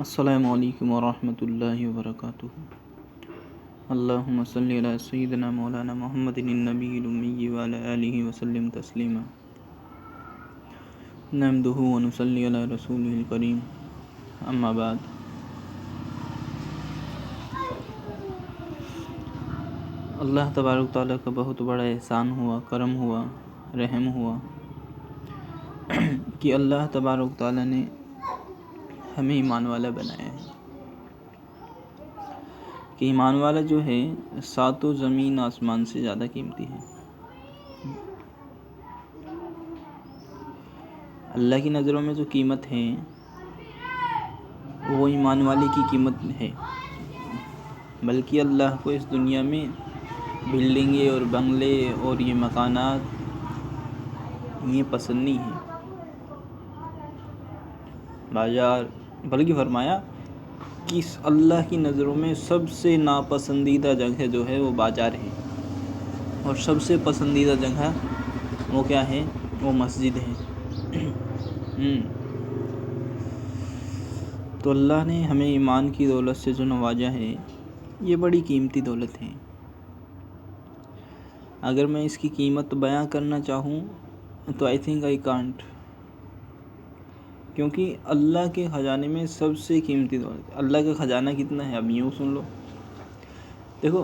السلام علیکم ورحمۃ اللہ وبرکاتہ۔ اللہم صلی علی سیدنا مولانا محمد النبی الامی وعلی آلہ وسلم تسلیما۔ نحمدہ ونصلی علی رسولہ الکریم، اما بعد۔ اللہ تبارک تعالیٰ کا بہت بڑا احسان ہوا، کرم ہوا، رحم ہوا کہ اللہ تبارک تعالیٰ نے ہمیں ایمان والا بنایا ہے کہ ایمان والا جو ہے ساتوں زمین آسمان سے زیادہ قیمتی ہے۔ اللہ کی نظروں میں جو قیمت ہے وہ ایمان والے کی قیمت ہے، بلکہ اللہ کو اس دنیا میں بلڈنگیں اور بنگلے اور یہ مکانات یہ پسند نہیں ہے، بازار، بلکہ فرمایا کہ اللہ کی نظروں میں سب سے ناپسندیدہ جگہ جو ہے وہ بازار ہے، اور سب سے پسندیدہ جگہ وہ کیا ہے؟ وہ مسجد ہے۔ تو اللہ نے ہمیں ایمان کی دولت سے جو نوازا ہے یہ بڑی قیمتی دولت ہے۔ اگر میں اس کی قیمت بیان کرنا چاہوں تو I think I can't، کیونکہ اللہ کے خزانے میں سب سے قیمتی دولت، اللہ کا خزانہ کتنا ہے اب یوں سن لو۔ دیکھو،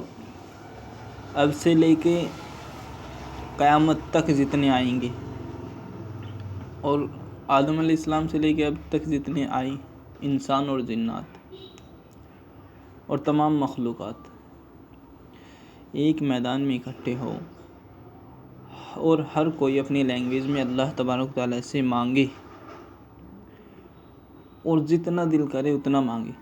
اب سے لے کے قیامت تک جتنے آئیں گے، اور آدم علیہ السلام سے لے کے اب تک جتنے آئے انسان اور جنات اور تمام مخلوقات ایک میدان میں اکٹھے ہو اور ہر کوئی اپنی لینگویج میں اللہ تبارک تعالیٰ سے مانگے، اور جتنا دل کرے اتنا مانگے،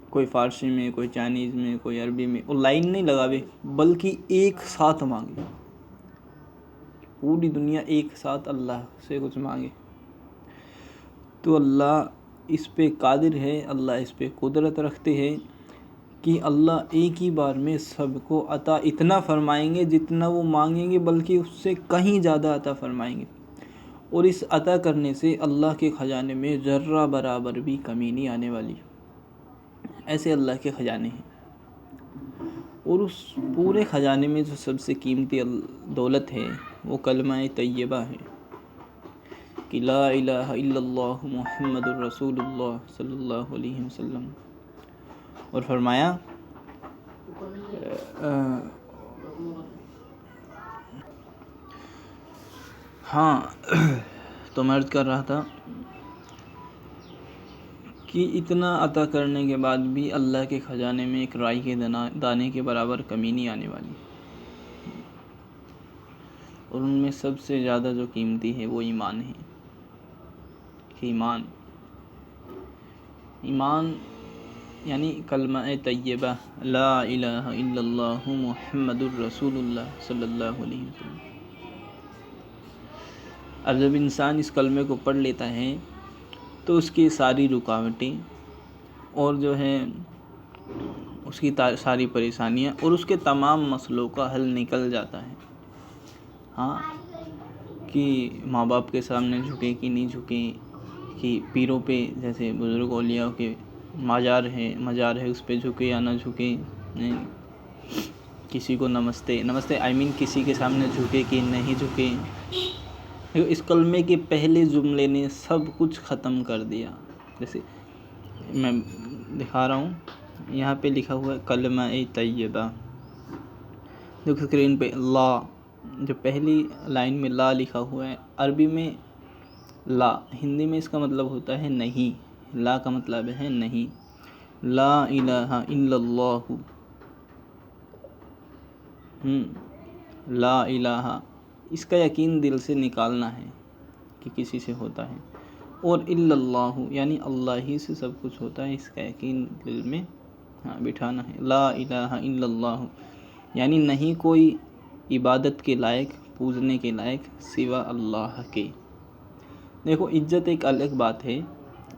کوئی فارسی میں، کوئی چائنیز میں، کوئی عربی میں، اور لائن نہیں لگاوے بلکہ ایک ساتھ مانگے، پوری دنیا ایک ساتھ اللہ سے کچھ مانگے، تو اللہ اس پہ قادر ہے، اللہ اس پہ قدرت رکھتے ہیں کہ اللہ ایک ہی بار میں سب کو عطا اتنا فرمائیں گے جتنا وہ مانگیں گے، بلکہ اس سے کہیں زیادہ عطا فرمائیں گے، اور اس عطا کرنے سے اللہ کے خزانے میں ذرہ برابر بھی کمی نہیں آنے والی۔ ایسے اللہ کے خزانے ہیں، اور اس پورے خزانے میں جو سب سے قیمتی دولت ہے وہ کلمہ طیبہ ہے کہ لا الہ الا اللہ محمد الرسول اللہ صلی اللہ علیہ وسلم۔ اور فرمایا تو میں عرض کر رہا تھا کہ اتنا عطا کرنے کے بعد بھی اللہ کے خزانے میں ایک رائی کے دانے کے برابر کمی نہیں آنے والی، اور ان میں سب سے زیادہ جو قیمتی ہے وہ ایمان ہے کہ ایمان یعنی کلمہ طیبہ لا الہ الا اللہ محمد الرسول اللہ صلی اللہ علیہ وسلم۔ اب جب انسان اس کلمے کو پڑھ لیتا ہے تو اس کی ساری رکاوٹیں اور جو ہے اس کی ساری پریشانیاں اور اس کے تمام مسئلوں کا حل نکل جاتا ہے۔ کہ ماں باپ کے سامنے جھکے کہ نہیں جھکے، کہ پیروں پہ جیسے بزرگ اولیاء کے مزار ہے اس پہ جھکے یا نہ جھکے، کسی کو نمستے کسی کے سامنے جھکے کہ نہیں جھکے۔ اس کلمے کے پہلے جملے نے سب کچھ ختم کر دیا۔ جیسے میں دکھا رہا ہوں، یہاں پہ لکھا ہوا ہے کلمہ طیبہ، دیکھو اسکرین پہ لا، جو پہلی لائن میں لا لکھا ہوا ہے، عربی میں لا، ہندی میں اس کا مطلب ہوتا ہے نہیں، لا کا مطلب ہے نہیں، لا الہ الا اللہ، لا الہ، اس کا یقین دل سے نکالنا ہے کہ کسی سے ہوتا ہے، اور الا اللہ یعنی اللہ ہی سے سب کچھ ہوتا ہے، اس کا یقین دل میں بٹھانا ہے۔ لا الہ الا اللہ یعنی نہیں کوئی عبادت کے لائق، پوجنے کے لائق سوا اللہ کے۔ دیکھو، عزت ایک الگ بات ہے،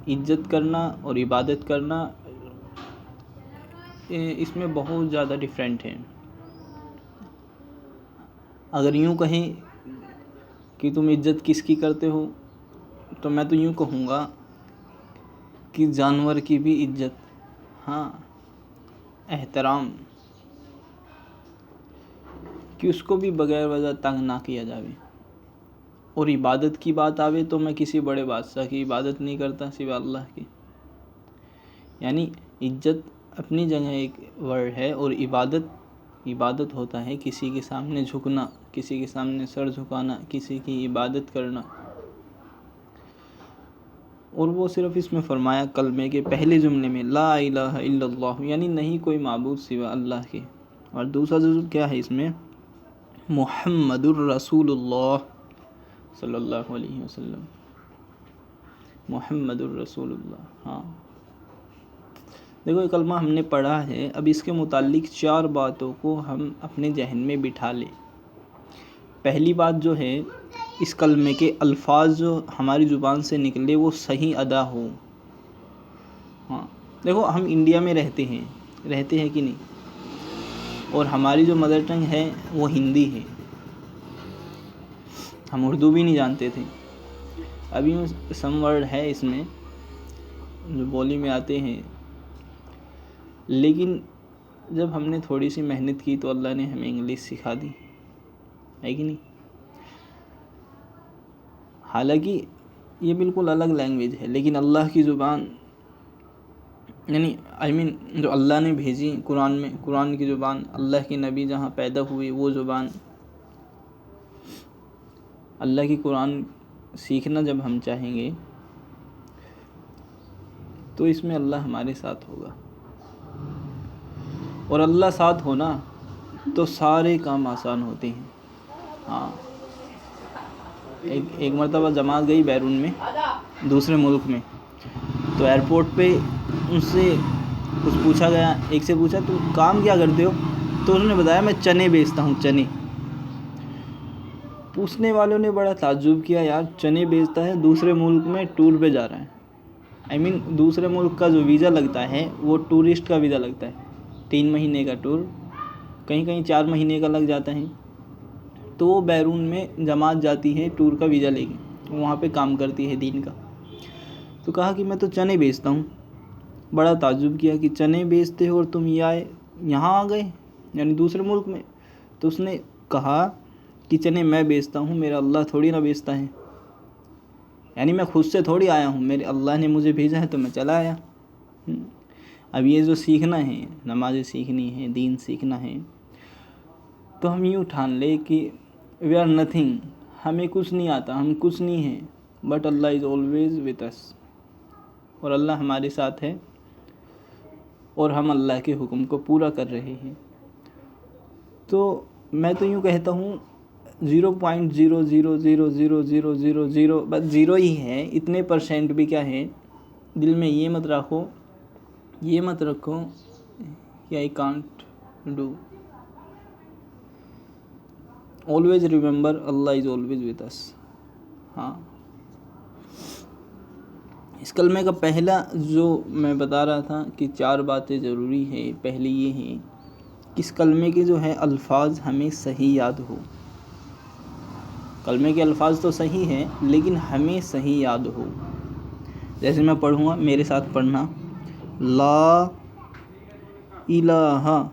عزت کرنا اور عبادت کرنا اس میں بہت زیادہ ڈیفرنٹ ہے۔ اگر یوں کہیں کہ تم عزت کس کی کرتے ہو تو میں تو یوں کہوں گا کہ جانور کی بھی عزت، ہاں احترام، کہ اس کو بھی بغیر وجہ تنگ نہ کیا جاوے. اور عبادت کی بات آوے تو میں کسی بڑے بادشاہ کی عبادت نہیں کرتا سوائے اللہ کی. یعنی عزت اپنی جگہ ایک ورڈ ہے، اور عبادت ہوتا ہے کسی کے سامنے جھکنا، کسی کے سامنے سر جھکانا، کسی کی عبادت کرنا. اور وہ صرف اس میں فرمایا کلمے کے پہلے جملے میں لا الہ الا اللہ، یعنی نہیں کوئی معبود سوا اللہ کے. اور دوسرا جزء کیا ہے اس میں؟ محمد الرسول اللہ صلی اللہ علیہ وسلم. محمد الرسول اللہ. ہاں دیکھو یہ کلمہ ہم نے پڑھا ہے، اب اس کے متعلق 4 باتوں کو ہم اپنے ذہن میں بٹھا لیں. پہلی بات جو ہے، اس کلمے کے الفاظ جو ہماری زبان سے نکلے وہ صحیح ادا ہو. ہاں دیکھو ہم انڈیا میں رہتے ہیں کہ نہیں، اور ہماری جو مدر ٹنگ ہے وہ ہندی ہے. ہم اردو بھی نہیں جانتے تھے. ابھی سم ورڈ ہے اس میں جو بولی میں آتے ہیں، لیکن جب ہم نے تھوڑی سی محنت کی تو اللہ نے ہمیں انگلش سکھا دی، ہے کہ نہیں؟ حالانکہ یہ بالکل الگ لینگویج ہے، لیکن اللہ کی زبان، یعنی جو اللہ نے بھیجی قرآن میں، قرآن کی زبان، اللہ کے نبی جہاں پیدا ہوئے وہ زبان، اللہ کی قرآن سیکھنا جب ہم چاہیں گے تو اس میں اللہ ہمارے ساتھ ہوگا. اور اللہ ساتھ ہونا تو سارے کام آسان ہوتے ہیں. ہاں ایک مرتبہ جماعت گئی بیرون میں، دوسرے ملک میں، تو ایئرپورٹ پہ ان سے کچھ پوچھا گیا. ایک سے پوچھا تم کام کیا کرتے ہو؟ تو انہوں نے بتایا میں چنے بیچتا ہوں. چنے. پوچھنے والوں نے بڑا تعجب کیا، یار چنے بیچتا ہے، دوسرے ملک میں ٹور پہ جا رہا ہے. دوسرے ملک کا جو ویزا لگتا ہے وہ ٹورسٹ کا ویزا لگتا ہے، 3 مہینے کا ٹور، کہیں 4 مہینے کا لگ جاتا ہے. تو وہ بیرون میں جماعت جاتی ہے ٹور کا ویزا لے کے، وہاں پہ کام کرتی ہے دین کا. تو کہا کہ میں تو چنے بیچتا ہوں. بڑا تعجب کیا کہ چنے بیچتے ہو اور تم یہاں آ گئے، یعنی دوسرے ملک میں. تو اس نے کہا کہ چنے میں بیچتا ہوں، میرا اللہ تھوڑی نہ بیچتا ہے. یعنی میں خود سے تھوڑی آیا ہوں، میرے اللہ نے مجھے بھیجا ہے تو میں چلا آیا. اب یہ جو سیکھنا ہے، نمازیں سیکھنی ہے، دین سیکھنا ہے، تو ہم یوں ٹھان لے کہ وی آر نتھنگ، ہمیں کچھ نہیں آتا، ہم کچھ نہیں ہیں، but Allah is always with us. اور اللہ ہمارے ساتھ ہے، اور ہم اللہ کے حکم کو پورا کر رہے ہیں. تو میں تو یوں کہتا ہوں 0.0000000 بس زیرو ہی ہے. اتنے % بھی کیا ہے، دل میں یہ مت رکھو کہ I can't do. always remember Allah is always with us. ہاں اس کلمے کا پہلا جو میں بتا رہا تھا کہ 4 باتیں ضروری ہے. پہلی یہ ہے کہ اس کلمے کے جو ہے الفاظ ہمیں صحیح یاد ہو. کلمے کے الفاظ تو صحیح ہیں لیکن ہمیں صحیح یاد ہو. جیسے میں پڑھوں گا، میرے ساتھ پڑھنا، لا الہ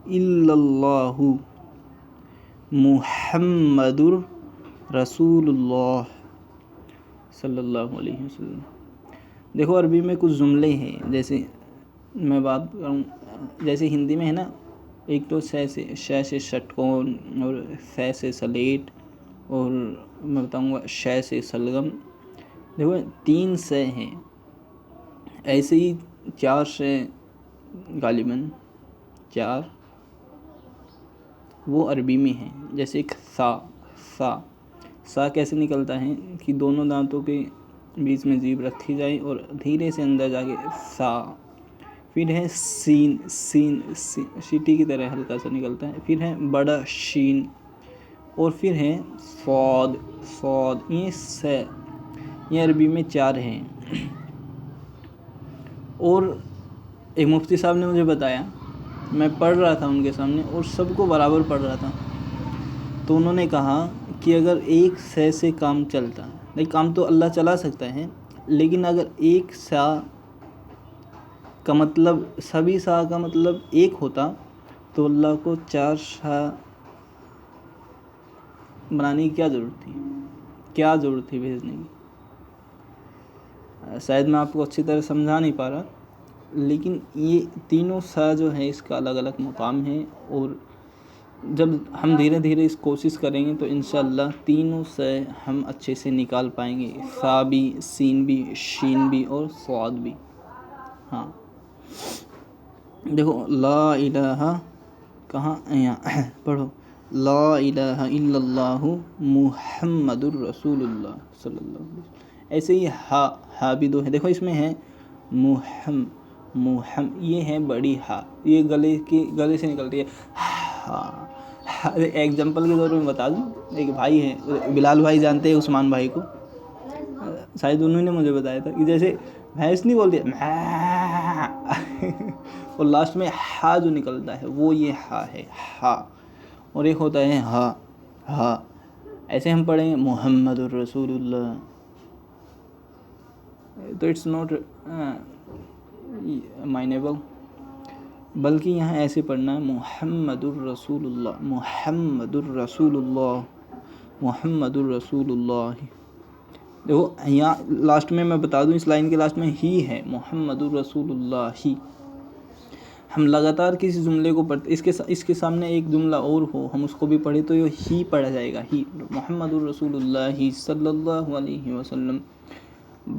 الا اللہ محمد رسول اللہ صلی اللہ علیہ وسلم. دیکھو عربی میں کچھ جملے ہیں، جیسے میں بات کروں، جیسے ہندی میں ہے نا، ایک تو ش سے شٹکون، اور ف سے سلیٹ، اور میں بتاؤں گا ش سے سلگم. دیکھو 3 س ہیں، ایسے ہی 4 ش غالباً 4 وہ عربی میں ہیں. جیسے ایک سا کیسے نکلتا ہے کہ دونوں دانتوں کے بیچ میں جیبھ رکھی جائے اور دھیرے سے اندر جا کے سا. پھر ہے سین سیٹی کی طرح ہلکا سا نکلتا ہے. پھر ہے بڑا شین، اور پھر ہے صاد. یہ س، یہ عربی میں 4 ہیں. اور ایک مفتی صاحب نے مجھے بتایا، میں پڑھ رہا تھا ان کے سامنے اور سب کو برابر پڑھ رہا تھا، تو انہوں نے کہا کہ اگر ایک س سے کام چلتا، نہیں کام تو اللہ چلا سکتا ہے، لیکن اگر ایک سا کا مطلب سبھی سا کا مطلب ایک ہوتا تو اللہ کو 4 سا بنانے کی کیا ضرورت تھی بھیجنے کی. شاید میں آپ کو اچھی طرح سمجھا نہیں پا رہا، لیکن یہ تینوں سا جو ہے اس کا الگ الگ مقام ہے، اور جب ہم دھیرے دھیرے اس کوشش کریں گے تو انشاءاللہ تینوں سے ہم اچھے سے نکال پائیں گے، سا بھی، سین بھی، شین بھی اور صاد بھی. ہاں دیکھو، لا الہ کہاں یہاں پڑھو، لا الہ الا اللہ محمد الرسول اللہ صلی اللہ علیہ وسلم. ایسے ہی ہا بھی دو ہے، دیکھو اس میں ہے محم، یہ ہے بڑی ہا، یہ گلے سے نکلتی ہے ہاں. ایگزامپل کے طور پہ میں بتا دوں، ایک بھائی ہے بلال بھائی، جانتے ہیں عثمان بھائی کو، شاید انہوں نے مجھے بتایا تھا کہ جیسے بھینس نہیں بولتی اور لاسٹ میں ہا جو نکلتا ہے وہ یہ ہا ہے، ہا. اور ایک ہوتا ہے ہا. ایسے ہم پڑھیں گے محمد الرسول اللہ، تو اٹس ناٹ مائنیبل، بلکہ یہاں ایسے پڑھنا ہے محمد الرسول اللہ، محمد الرسول اللہ، محمد الرسول اللہ. دیکھو یہاں لاسٹ میں بتا دوں، اس لائن کے لاسٹ میں ہی ہے، محمد الرسول اللہ ہی. ہم لگاتار کسی جملے کو پڑھتے، اس کے سامنے ایک جملہ اور ہو، ہم اس کو بھی پڑھیں تو یہ ہی پڑھا جائے گا، ہی، محمد الرسول اللہ صلی اللہ علیہ وسلم.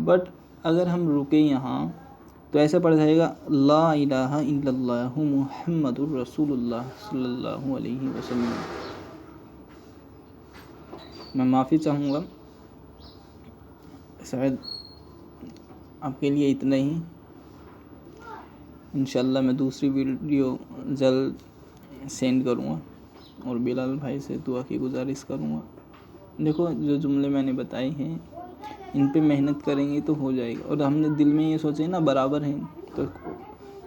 بٹ اگر ہم رکیں یہاں تو ایسا پڑھا جائے گا لا الہ الا اللہ محمد الرسول اللہ صلی اللہ علیہ وسلم. میں معافی چاہوں گا، شاید آپ کے لیے اتنا ہی. انشاءاللہ میں دوسری ویڈیو جلد سینڈ کروں گا، اور بلال بھائی سے دعا کی گزارش کروں گا. دیکھو جو جملے میں نے بتائے ہیں ان پہ محنت کریں گے تو ہو جائے گا. اور ہم نے دل میں یہ سوچے نا برابر ہیں، تو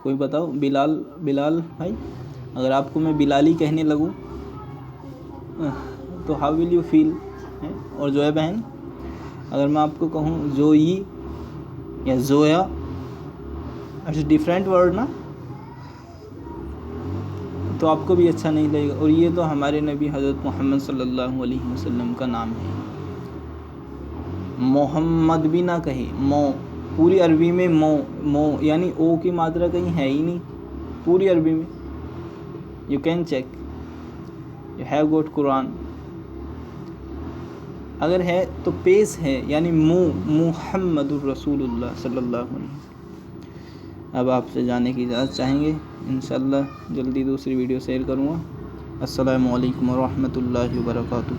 کوئی بتاؤ، بلال بھائی اگر آپ کو میں بلالی کہنے لگوں تو ہاؤ ول یو فیل؟ اور زویا بہن اگر میں آپ کو کہوں زوئی یا زویا، اٹس ڈیفرنٹ ورڈ نا، تو آپ کو بھی اچھا نہیں لگے گا. اور یہ تو ہمارے نبی حضرت محمد صلی اللہ علیہ وسلم کا نام ہے. محمد بھی نہ کہے، مو، پوری عربی میں مو یعنی او کی ماترا کہیں ہے ہی نہیں پوری عربی میں. You can check, you have got Quran. اگر ہے تو پیس ہے، یعنی محمد الرسول اللہ صلی اللہ علیہ وسلم. اب آپ سے جانے کی اجازت چاہیں گے، انشاءاللہ جلدی دوسری ویڈیو شیئر کروں گا. السلام علیکم ورحمۃ اللہ وبرکاتہ.